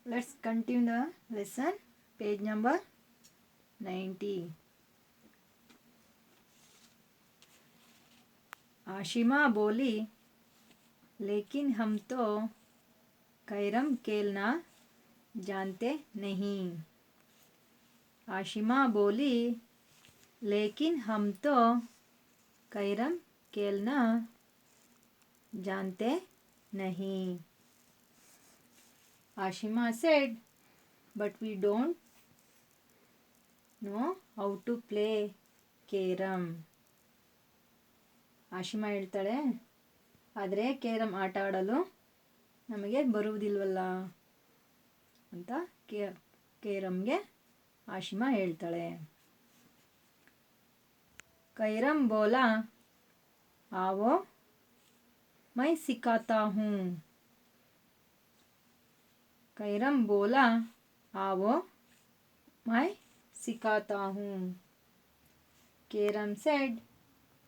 Let's continue the lesson. Page number 90. Ashima बोली, लेकिन हम तो कैरम खेलना जानते नहीं। आशिमा बोली, लेकिन हम तो कैरम खेलना जानते नहीं। Ashima said, but we don't know how to play carom. ಆಶಿಮಾ ಹೇಳ್ತಾಳೆ, ಆದರೆ ಕೇರಮ್ ಆಟ ಆಡಲು ನಮಗೆ ಬರುವುದಿಲ್ವಲ್ಲ ಅಂತ ಕೇರಮ್ಗೆ ಆಶಿಮಾ ಹೇಳ್ತಾಳೆ. कैरम बोला, आओ मैं सिखाता हूँ. कैरम बोला, आओ मैं सिखाता हूँ. Carrom said,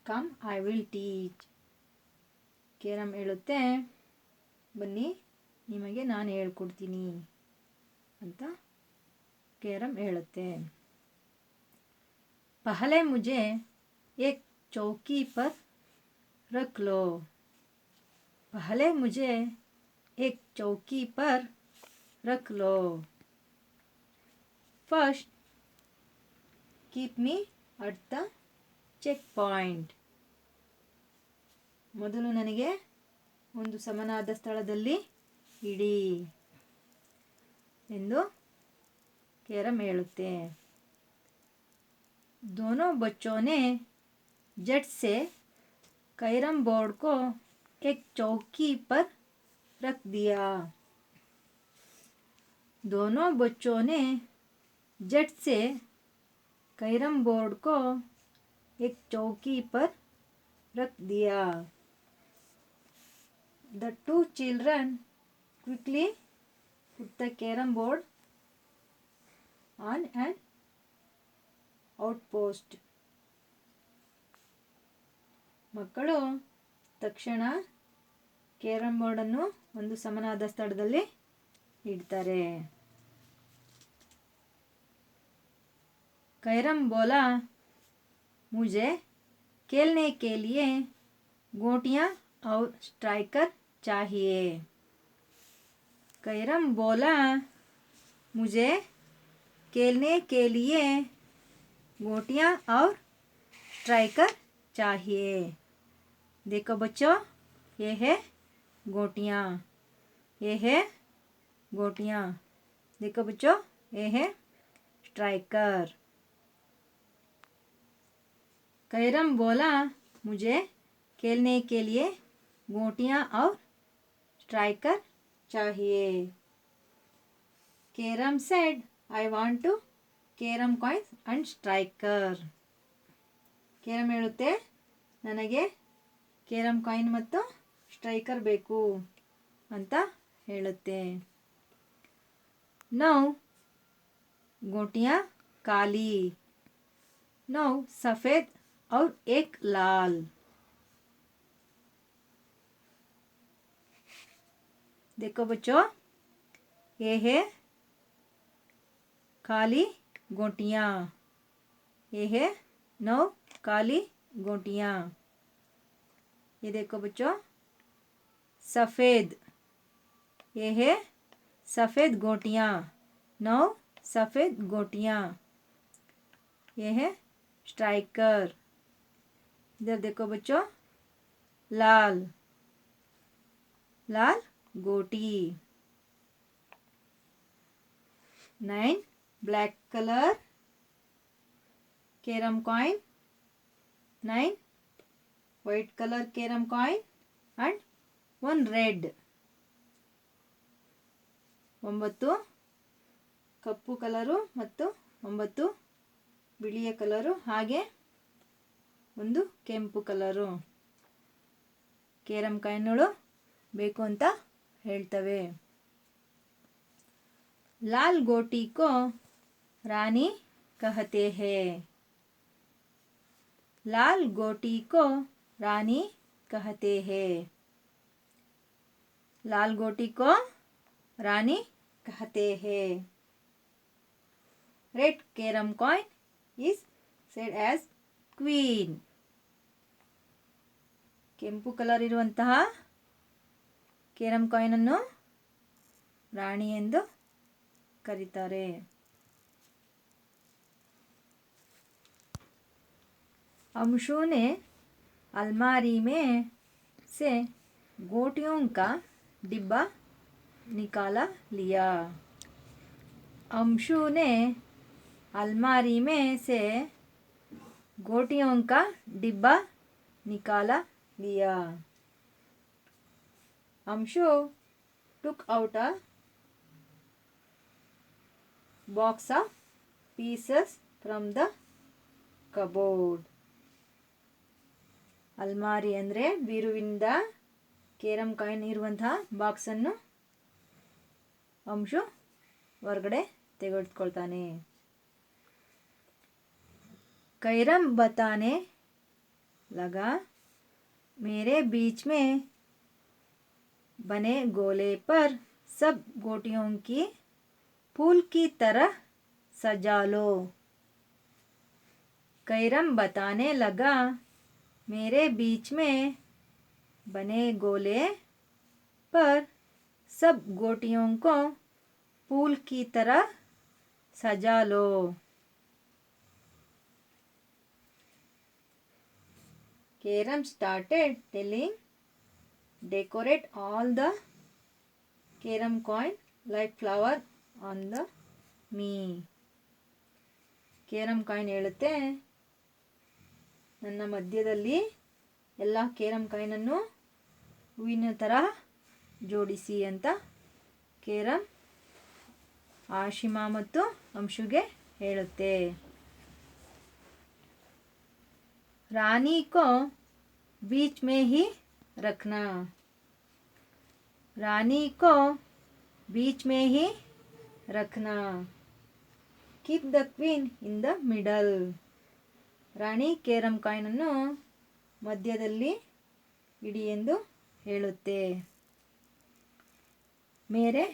come I will teach. Carrom ಹೇಳುತ್ತೆ, ಬನ್ನಿ ನಿಮಗೆ ನಾನು ಹೇಳ್ಕೊಡ್ತೀನಿ ಅಂತ ಕೇರಮ್ ಹೇಳುತ್ತೆ. पहले मुझे एक चौकी पर रख लो. पहले मुझे एक चौकी पर रख लो. First, keep me at the check point. ಮೊದಲು ನನಗೆ ಒಂದು ಸಮನಾದ ಸ್ಥಳದಲ್ಲಿ ಇಡಿ ಎಂದು ಕೇರಮ್ ಹೇಳುತ್ತೆ. दोनों बच्चों ने झट से कैरम बोर्ड को एक चौकी पर रख दिया. दोनों बच्चों ने झट से कैरम बोर्ड को एक चौकी पर रख दिया. The two children quickly put the carom board on an outpost. ಮಕ್ಕಳು ತಕ್ಷಣ ಕೇರಮ್ ಬೋರ್ಡನ್ನು ಒಂದು ಸಮನಾದ ಸ್ಥಳದಲ್ಲಿ ಇಡ್ತಾರೆ. कैरम बोला, मुझे खेलने के लिए गोटियां और स्ट्राइकर चाहिए. कैरम बोला, मुझे खेलने के लिए गोटियां और स्ट्राइकर चाहिए. देखो बच्चों, ये है गोटियां, ये है गोटियां. देखो बच्चों, ये है स्ट्राइकर. कैरम बोला, मुझे खेलने के लिए गोटियां और स्ट्राइकर चाहिए. Carrom said, I want to carrom coins and striker. Carrom ಹೇಳುತ್ತೆ, ನನಗೆ ಕೇರಮ್ ಕಾಯಿನ್ ಮತ್ತು ಸ್ಟ್ರೈಕರ್ ಬೇಕು ಅಂತ ಹೇಳುತ್ತೆ. नौ गोटियां काली, 9 सफ़ेद और एक लाल. देखो बच्चों, ये है काली गोटियां. ये है 9 काली गोटियां. ये देखो बच्चों, सफ़ेद, ये है सफ़ेद गोटियां. 9 सफ़ेद गोटियां. ये है स्ट्राइकर. इधर देखो बच्चों, लाल, लाल गोटी. 9 black colour carrom coin. 9 white colour carrom coin and 1 red. 9 cup colour ಮತ್ತು 9 ಬಿಳಿಯ ಕಲರು, ಹಾಗೆ ಒಂದು ಕೆಂಪು ಕಲರು ಕೇರಮ್ ಕಾಯಿನ್ಗಳು ಬೇಕು ಅಂತ ಹೇಳ್ತವೆ. लाल गोटी को रानी कहते हैं. लाल गोटी को रानी कहते हैं. लाल गोटी को रानी कहते हैं. Red carom coin is said as queen. ಕೆಂಪು ಕಲರ್ ಇರುವಂತಹ ಕೇರಂ ಕಾಯಿನ್ ಅನ್ನು ರಾಣಿ ಎಂದು ಕರೀತಾರೆ. अंशु ने अलमारी में से गोटियों का डिब्बा निकाला लिया. अंशु ने अलमारी में से गोटियों का डिब्बा निकाला लिया. Anshu took out a box of pieces from the cupboard. ಅಲ್ಮಾರಿ ಅಂದರೆ ಬೀರುವಿನಿಂದ ಕೇರಂ ಕಾಯಿನ್ ಇರುವಂತಹ ಬಾಕ್ಸನ್ನು ಅಂಶು ಹೊರಗಡೆ ತೆಗೆದುಕೊಳ್ತಾನೆ. कैरम बताने लगा, मेरे बीच में बने गोले पर सब गोटियों की फूल की तरह सजा लो. कैरम बताने लगा, मेरे बीच में बने गोले पर सब गोटियों को फूल की तरह सजा लो. Karam started telling, decorate all the carom coin like flower on the me. Carrom coin ಹೇಳುತ್ತೆ, ನನ್ನ ಮಧ್ಯದಲ್ಲಿ ಎಲ್ಲ ಕೇರಂ ಕಾಯಿನನ್ನು ಹೂವಿನ ಥರ ಜೋಡಿಸಿ ಅಂತ ಕೇರಂ ಆಶಿಮಾ ಮತ್ತು ಅಂಶುಗೆ ಹೇಳುತ್ತೆ. रानी को बीच में ही रखना. रानी को बीच में ही रखना. Keep the queen in the middle. ರಾಣಿ ಕೇರಂ ಕಾಯಿನನ್ನು ಮಧ್ಯದಲ್ಲಿ ಇಡಿ ಎಂದು ಹೇಳುತ್ತೆ. मेरे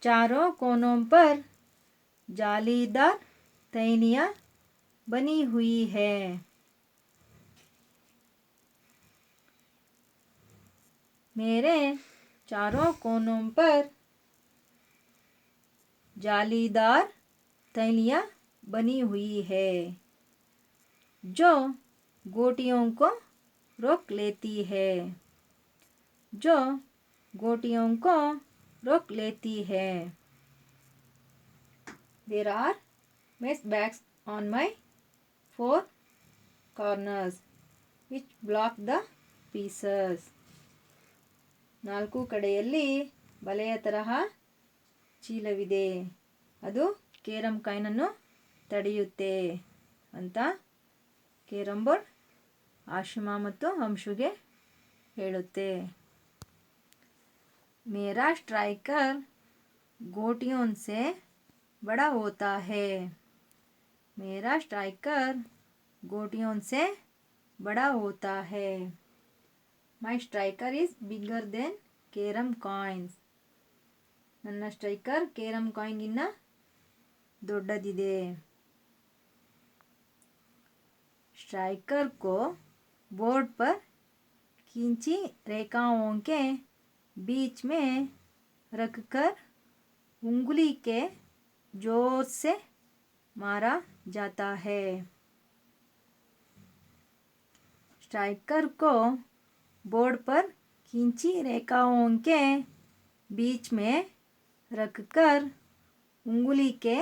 चारों कोनों पर जालीदार तैनियाँ बनी हुई है. मेरे चारों कोनों पर जालीदार तैनियाँ बनी हुई है जो गोटियों को रोक लेती है. जो गोटियों को रोक लेती है. There are mesh bags on my 4 corners which block the pieces. 4 ಕಡೆಯಲ್ಲಿ ಬಲೆಯ ತರಹ ಚೀಲವಿದೆ, ಅದು ಕೇರಂ ಕಾಯಿನನ್ನು ತಡೆಯುತ್ತೆ ಅಂತ ಕೇರಂ ಬೋರ್ಡ್ ಆಶಿಮಾ ಮತ್ತು ಅಂಶುಗೆ ಹೇಳುತ್ತೆ. मेरा स्ट्राइकर गोटियों से बड़ा होता है. मेरा स्ट्राइकर गोटियों से बड़ा होता है. My striker is bigger than carom coins. ನನ್ನ ಸ್ಟ್ರೈಕರ್ ಕೇರಂ ಕಾಯಿನ್ಗಿನ್ನ ದೊಡ್ಡದಿದೆ. स्ट्राइकर को बोर्ड पर खींची रेखाओं के बीच में रखकर उंगली के जोर से मारा जाता है. स्ट्राइकर को बोर्ड पर खींची रेखाओं के बीच में रखकर उंगली के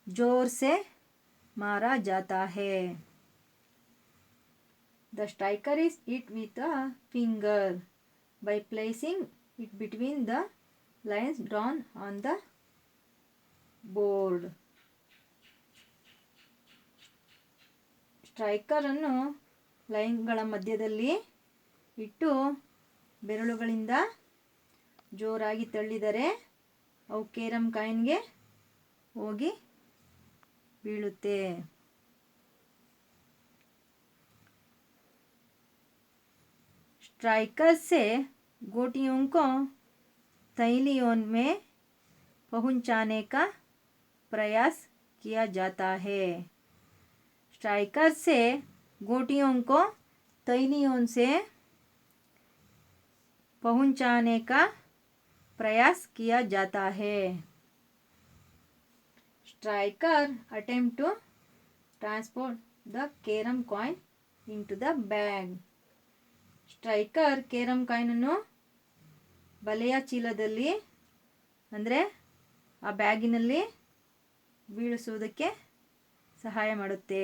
जोर से मारा जाता है. The striker is hit with a finger by placing it between the lines drawn on the board. Striker ಅನ್ನು ಲೈನ್ಗಳ ಮಧ್ಯದಲ್ಲಿ ಇಟ್ಟು ಬೆರಳುಗಳಿಂದ ಜೋರಾಗಿ ತಳ್ಳಿದರೆ ಅವು ಕೇರಂ ಕಾಯಿನ್ಗೆ ಹೋಗಿ ಬೀಳುತ್ತೆ. स्ट्राइकर से गोटियों को थैलियों में पहुंचाने का प्रयास किया जाता है। स्ट्राइकर से गोटियों को थैलियों से पहुंचाने का प्रयास किया जाता है। Striker attempt to transport the carrom coin into the bag. Striker carrom ಕಾಯಿನನ್ನು ಬಲೆಯ ಚೀಲದಲ್ಲಿ ಅಂದರೆ ಆ ಬ್ಯಾಗಿನಲ್ಲಿ ಬೀಳಿಸುವುದಕ್ಕೆ ಸಹಾಯ ಮಾಡುತ್ತೆ.